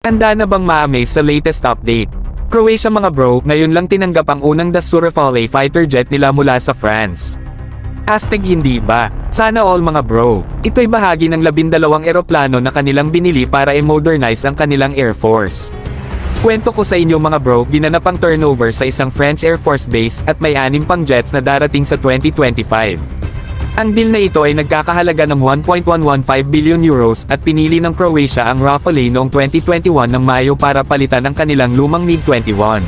Handa na bang ma-amaze sa latest update? Croatia mga bro, ngayon lang tinanggap ang unang Dassault Rafale fighter jet nila mula sa France. Astig hindi ba? Sana all mga bro. Ito'y bahagi ng 12 eroplano na kanilang binili para i-modernize ang kanilang Air Force. Kwento ko sa inyo mga bro, ginanap ang turnover sa isang French Air Force base at may 6 pang jets na darating sa 2025. Ang deal na ito ay nagkakahalaga ng 1.115 billion euros at pinili ng Croatia ang Rafale noong 2021 ng Mayo para palitan ang kanilang lumang MiG-21.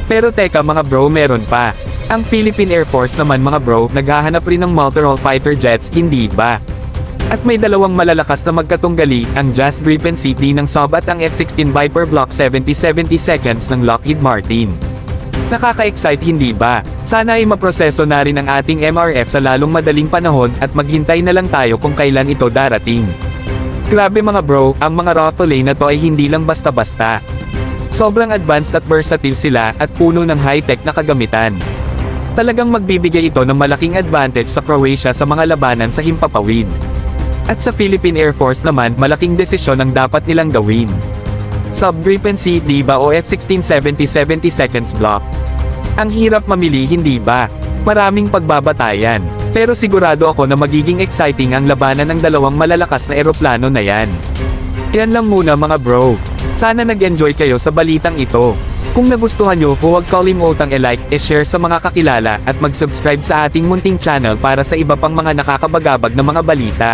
Pero teka mga bro, meron pa. Ang Philippine Air Force naman mga bro, naghahanap rin ng multi-role fighter jets, hindi ba? At may dalawang malalakas na magkatunggali, ang JAS Gripen C-D ng Saab at ang F-16 Viper Block 70-70 seconds ng Lockheed Martin. Nakaka-excite hindi ba? Sana ay maproseso na rin ang ating MRF sa lalong madaling panahon at maghintay na lang tayo kung kailan ito darating. Grabe mga bro, ang mga Rafale na to ay hindi lang basta-basta. Sobrang advanced at versatile sila at puno ng high-tech na kagamitan. Talagang magbibigay ito ng malaking advantage sa Croatia sa mga labanan sa himpapawid. At sa Philippine Air Force naman, malaking desisyon ang dapat nilang gawin. Saab Gripen C-D ba o F-16 70-70 seconds block? Ang hirap mamili hindi ba? Maraming pagbabatayan. Pero sigurado ako na magiging exciting ang labanan ng dalawang malalakas na eroplano na yan. Yan lang muna mga bro. Sana nag-enjoy kayo sa balitang ito. Kung nagustuhan nyo, huwag kalimutang i-like, i-share sa mga kakilala, at mag-subscribe sa ating munting channel para sa iba pang mga nakakabagabag na mga balita.